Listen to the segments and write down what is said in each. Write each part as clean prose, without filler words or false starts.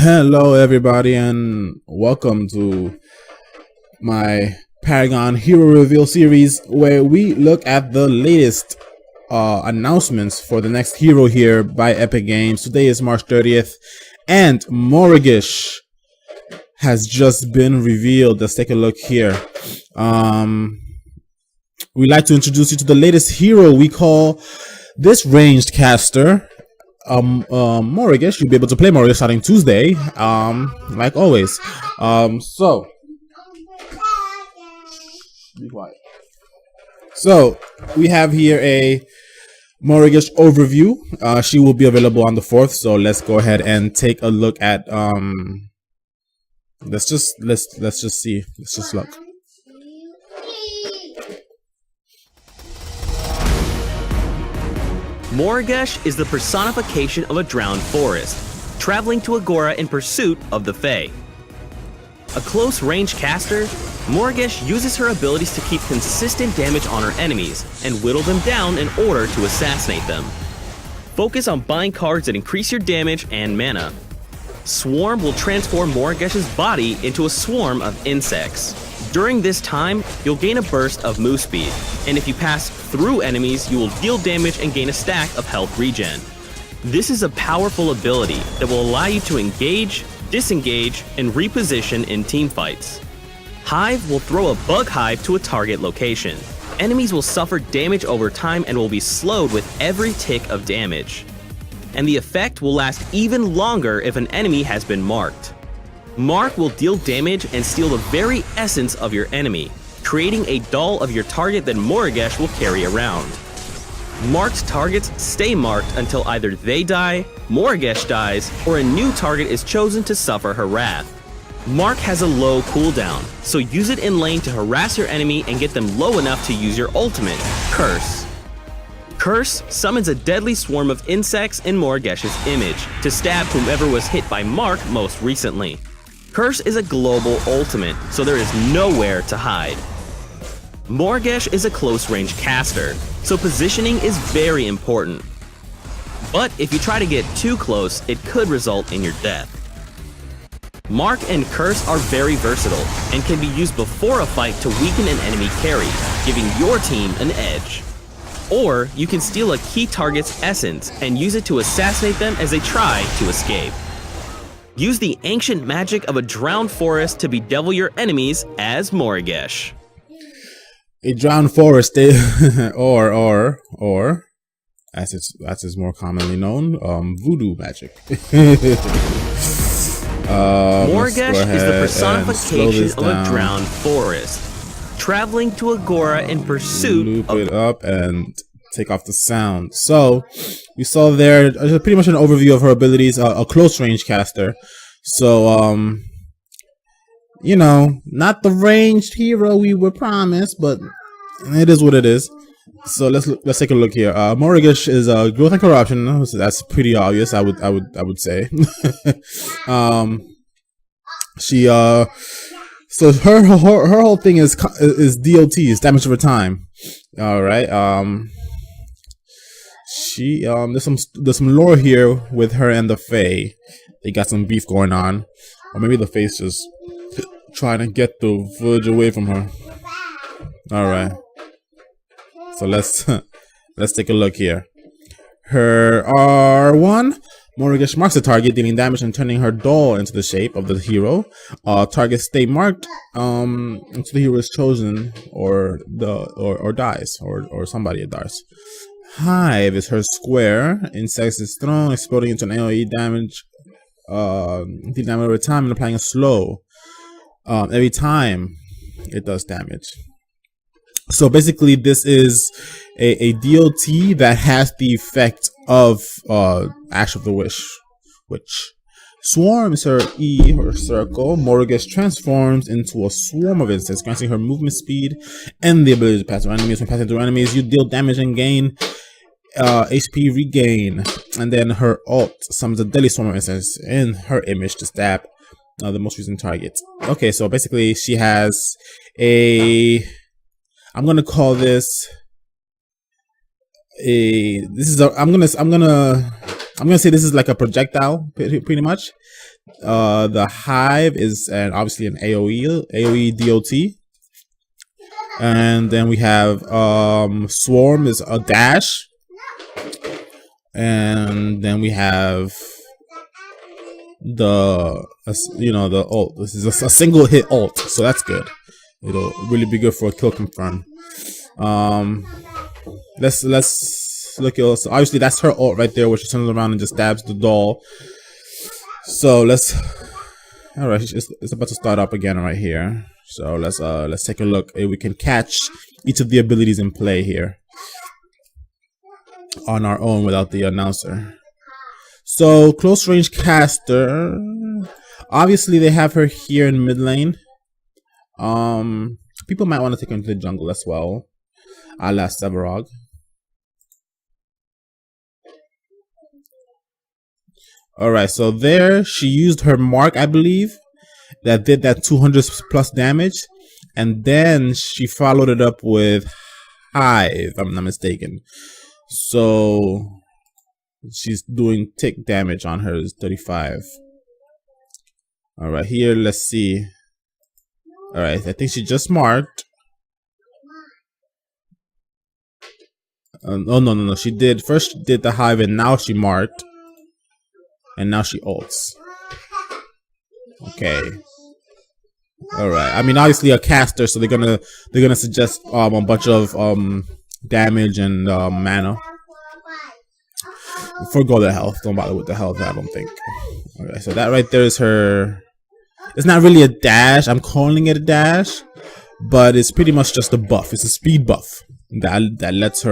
Hello everybody and welcome to my Paragon Hero Reveal series where we look at the latest announcements for the next hero here by Epic Games. Today is March 30th and Morigesh has just been revealed. Let's take a look here. We'd like to introduce you to the latest hero. We call this ranged caster Morigesh. You'll be able to play Morigesh starting Tuesday, like always. So be quiet. So we have here a Morigesh overview. She will be available on the 4th. So let's go ahead and take a look at let's just see. Let's just look. Morigesh is the personification of a drowned forest, traveling to Agora in pursuit of the Fae. A close-range caster, Morigesh uses her abilities to keep consistent damage on her enemies and whittle them down in order to assassinate them. Focus on buying cards that increase your damage and mana. Swarm will transform Morigesh's body into a swarm of insects. During this time, you'll gain a burst of move speed, and if you pass through enemies, you will deal damage and gain a stack of health regen. This is a powerful ability that will allow you to engage, disengage, and reposition in teamfights. Hive will throw a bug hive to a target location. Enemies will suffer damage over time and will be slowed with every tick of damage. And the effect will last even longer if an enemy has been marked. Mark will deal damage and steal the very essence of your enemy, creating a doll of your target that Morigesh will carry around. Marked targets stay marked until either they die, Morigesh dies, or a new target is chosen to suffer her wrath. Mark has a low cooldown, so use it in lane to harass your enemy and get them low enough to use your ultimate, Curse. Curse summons a deadly swarm of insects in Morigesh's image to stab whomever was hit by Mark most recently. Curse is a global ultimate, so there is nowhere to hide. Morigesh is a close-range caster, so positioning is very important. But if you try to get too close, it could result in your death. Mark and Curse are very versatile and can be used before a fight to weaken an enemy carry, giving your team an edge. Or you can steal a key target's essence and use it to assassinate them as they try to escape. Use the ancient magic of a drowned forest to bedevil your enemies as Morigesh. A drowned forest, or as it's more commonly known, voodoo magic. Morigesh is the personification of a drowned forest, traveling to Agora in pursuit of... Loop it up and take off the sound. So we saw there pretty much an overview of her abilities. A close range caster. So you know, not the ranged hero we were promised, but it is what it is. So let's take a look here. Morigesh is growth and corruption. That's pretty obvious. I would say. She so her whole thing is DOTs, damage over time. All right. She there's some lore here with her and the Fae. They got some beef going on, or maybe the Fae's just trying to get the footage away from her. All right. So let's take a look here. Her R1. Morigesh marks the target, dealing damage and turning her doll into the shape of the hero. Targets stay marked until the hero is chosen or dies, or somebody dies. Hive is her square. Insects is thrown, exploding into an AoE damage. Deal damage over time and applying a slow. Every time it does damage. So basically, this is a DOT that has the effect of Ash of the Witch. Swarm is her E, her circle. Morigesh transforms into a swarm of insects, granting her movement speed and the ability to pass through enemies. When passing through enemies, you deal damage and gain HP regain. And then her ult summons a deadly swarm of insects in her image to stab the most recent target. Okay, so basically, she has a... I'm gonna call this I'm gonna say this is like a projectile, pretty much, The Hive is obviously an AoE DOT. And then we have Swarm is a dash. And then we have the ult. This is a single hit ult, so that's good. It'll really be good for a kill confirm. Let's look at, so obviously that's her ult right there, where she turns around and just stabs the doll. So all right, it's about to start up again right here. So let's take a look if we can catch each of the abilities in play here on our own without the announcer. So close range caster, obviously they have her here in mid lane. People might want to take her into the jungle as well, a la Sevarog. Alright, so there she used her mark, I believe, that did that 200 plus damage, and then she followed it up with Hive, if I'm not mistaken. So she's doing tick damage on hers, 35. Alright, here, let's see. Alright, I think she just marked. Oh, no. She did, first she did the Hive and now she marked. And now she ults. Okay. Alright. I mean, obviously a caster, so they're gonna suggest a bunch of damage and mana. Forgo the health. Don't bother with the health, I don't think. Alright, so that right there is her. It's not really a dash. I'm calling it a dash, but it's pretty much just a buff. It's a speed buff that lets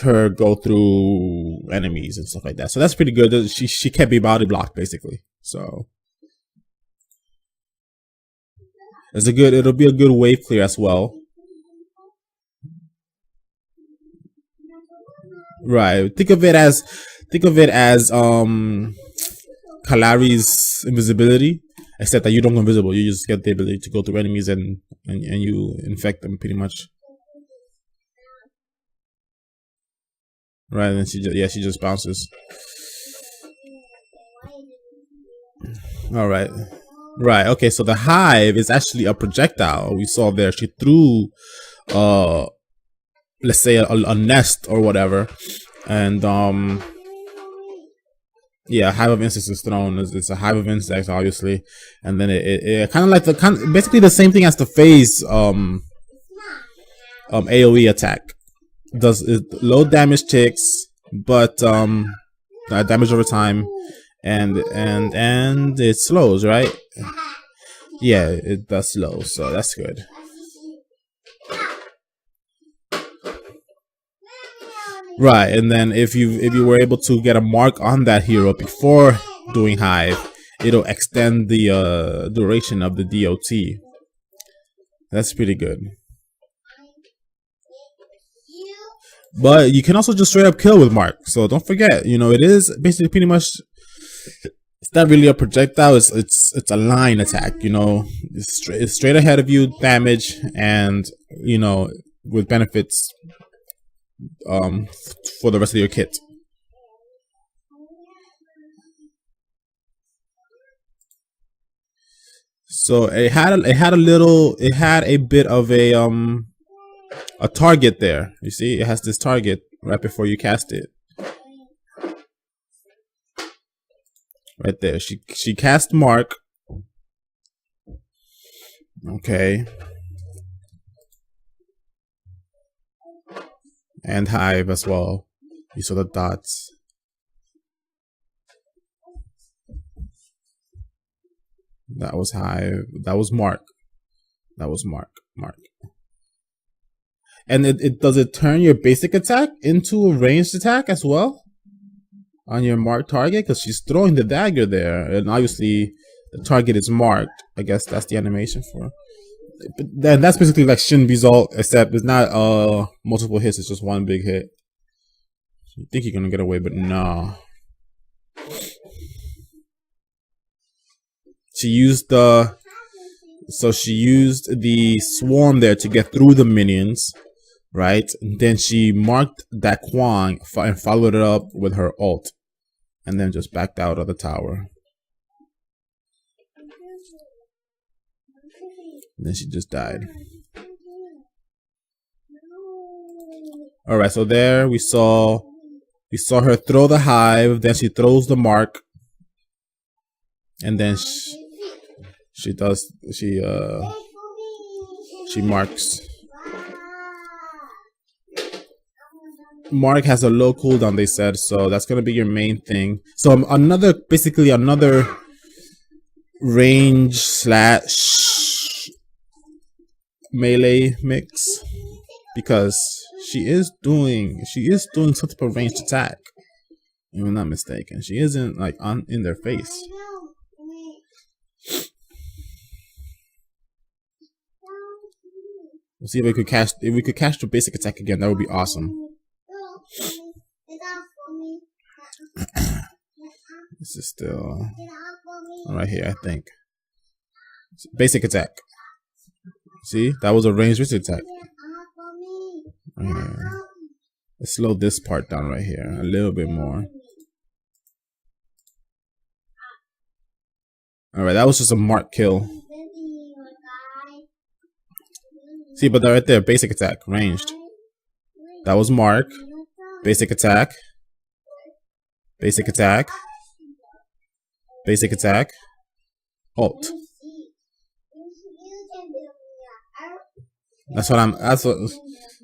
her go through enemies and stuff like that. So that's pretty good. She can't be body blocked basically. So it'll be a good wave clear as well. Right. Think of it as Kalari's invisibility, except that you don't go invisible. You just get the ability to go through enemies and you infect them pretty much. Right, and she just bounces. All right, right. Okay, so the Hive is actually a projectile. We saw there. She threw, let's say a nest or whatever, and yeah, a hive of insects is thrown. It's a hive of insects, obviously, and then it kind of like basically the same thing as the phase AOE attack. Does low damage ticks, but damage over time, and it slows, right? Yeah, it does slow, so that's good. Right, and then if you were able to get a mark on that hero before doing Hive, it'll extend the duration of the DOT. That's pretty good. But you can also just straight up kill with mark. So don't forget, it is basically pretty much. It's not really a projectile. It's a line attack. It's straight ahead of you, damage, and with benefits for the rest of your kit. So it had a bit of a target there. You see, it has this target right before you cast it. Right there. She cast mark. Okay. And Hive as well. You saw the dots. That was Hive. That was mark. That was mark. And does it turn your basic attack into a ranged attack as well on your marked target? Because she's throwing the dagger there, and obviously the target is marked. I guess that's the animation for. But then that's basically like Shinbi's ult, except it's not multiple hits. It's just one big hit. You think you're gonna get away, but no. She used the swarm there to get through the minions. Right, and then she marked that Kwang and followed it up with her ult, and then just backed out of the tower. And then she just died. All right, so there we saw her throw the hive, then she throws the mark, and then she marks. Mark has a low cooldown, they said, so that's gonna be your main thing. So basically another range / melee mix, because she is doing some type of ranged attack. If I'm not mistaken, she isn't like in their face. We'll see if we could catch the basic attack again. That would be awesome. This is still right here, I think. Basic attack. See, that was a ranged basic attack. Right here. Let's slow this part down right here a little bit more. Alright, that was just a mark kill. See, but right there, basic attack, ranged. That was mark. Basic attack. Basic attack. Basic attack. Ult. That's what,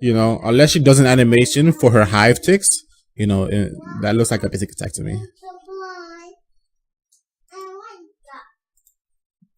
you know, unless she does an animation for her hive ticks, you know, that looks like a basic attack to me.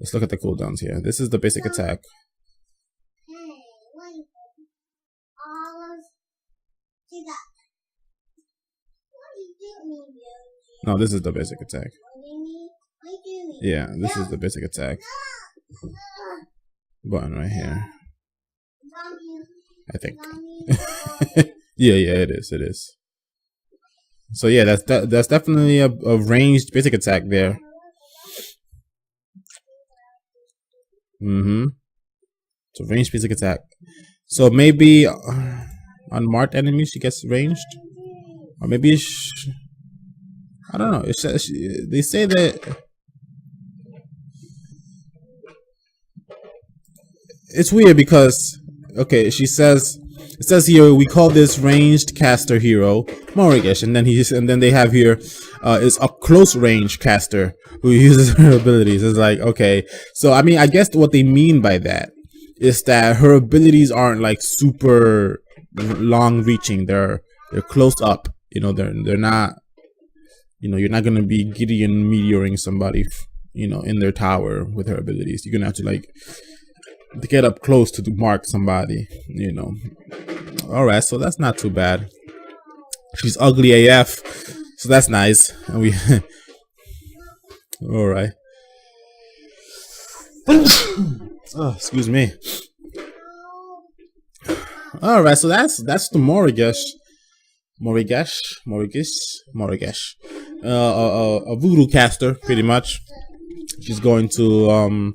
Let's look at the cooldowns here. This is the basic attack. No, this is the basic attack. Yeah, this is the basic attack. Button right here. I think. yeah, it is. So yeah, that's definitely a ranged basic attack there. It's a ranged basic attack. So maybe on marked enemies she gets ranged, or maybe I don't know. They say that it's weird because okay, it says here we call this ranged caster hero Morigesh, and then they have here is a close range caster who uses her abilities. It's like, okay, so I mean, I guess what they mean by that is that her abilities aren't like super long reaching. They're close up. You know, they're not. You know, you're not gonna be Gideon meteoring somebody, you know, in their tower with her abilities. You're gonna have to like to get up close to mark somebody, you know. All right, so that's not too bad. She's ugly AF, so that's nice. And we, all right. Oh, excuse me. All right, so that's the Morigesh, a voodoo caster, pretty much. She's going to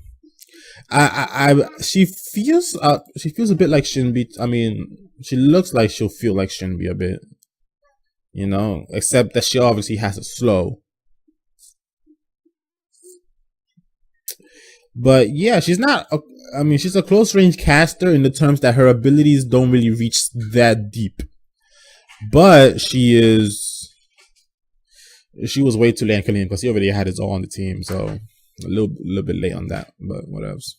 she feels a bit like Shinbi. I mean, she looks like she'll feel like Shinbi a bit, you know, except that she obviously has a slow. But yeah, she's not I mean, she's a close range caster in the terms that her abilities don't really reach that deep. But she was way too late on killing him because he already had his all on the team, so a little bit late on that, but what else?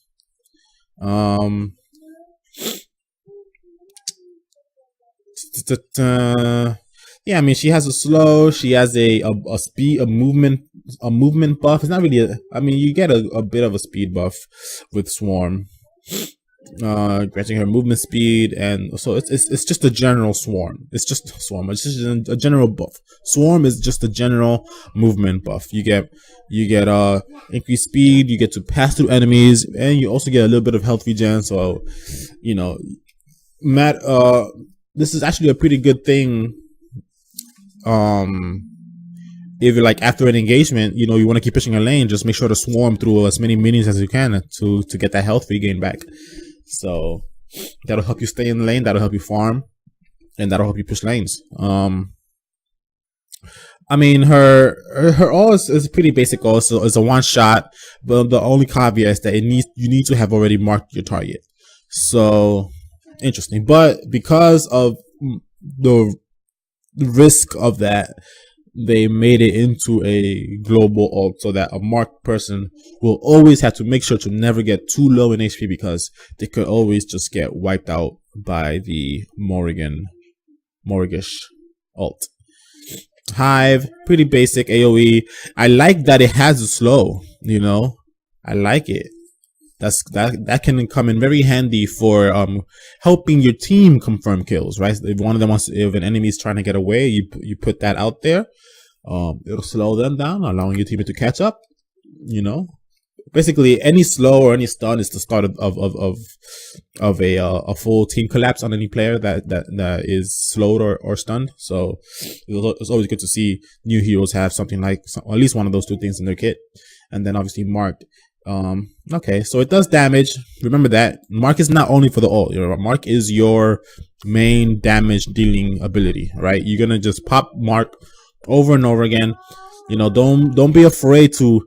Yeah, I mean, she has a slow, she has a speed, a movement buff. It's not really I mean, you get a bit of a speed buff with Swarm, granting her movement speed, and so it's just a general Swarm. It's just Swarm. It's just a general buff. Swarm is just a general movement buff. You get increased speed. You get to pass through enemies, and you also get a little bit of health regen. So, you know, Matt, this is actually a pretty good thing. If you're like after an engagement, you know, you want to keep pushing a lane, just make sure to swarm through as many minions as you can to get that health regain back. So that'll help you stay in the lane, that'll help you farm, and that'll help you push lanes. I mean, her all is pretty basic. Also, it's a one shot, but the only caveat is that you need to have already marked your target. So interesting, but because of the risk of that, they made it into a global ult so that a marked person will always have to make sure to never get too low in HP, because they could always just get wiped out by the Morigesh ult. Hive, pretty basic AoE. I like that it has a slow, you know. I like it. That can come in very handy for helping your team confirm kills, right? If one of them if an enemy is trying to get away, you put that out there. It'll slow them down, allowing your team to catch up. You know, basically any slow or any stun is the start of a full team collapse on any player that is slowed or stunned. So it's always good to see new heroes have something like at least one of those two things in their kit, and then obviously marked. Okay, so it does damage. Remember that mark is not only for the ult. Mark is your main damage dealing ability, right? You're gonna just pop mark over and over again. You know, don't be afraid to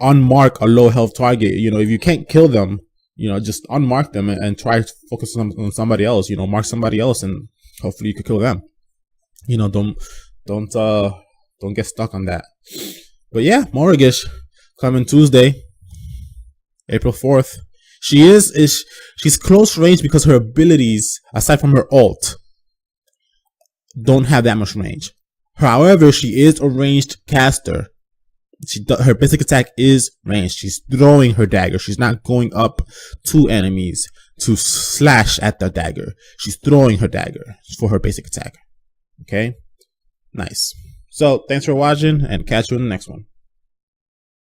unmark a low health target. You know, if you can't kill them, you know, just unmark them and try to focus on somebody else. You know, mark somebody else and hopefully you could kill them. You know, don't get stuck on that. But yeah, Morigesh coming Tuesday, April 4th. She's close range because her abilities, aside from her ult, don't have that much range. However, she is a ranged caster. Her basic attack is ranged. She's throwing her dagger. She's not going up to enemies to slash at the dagger. She's throwing her dagger for her basic attack. Okay? Nice. So, thanks for watching and catch you in the next one.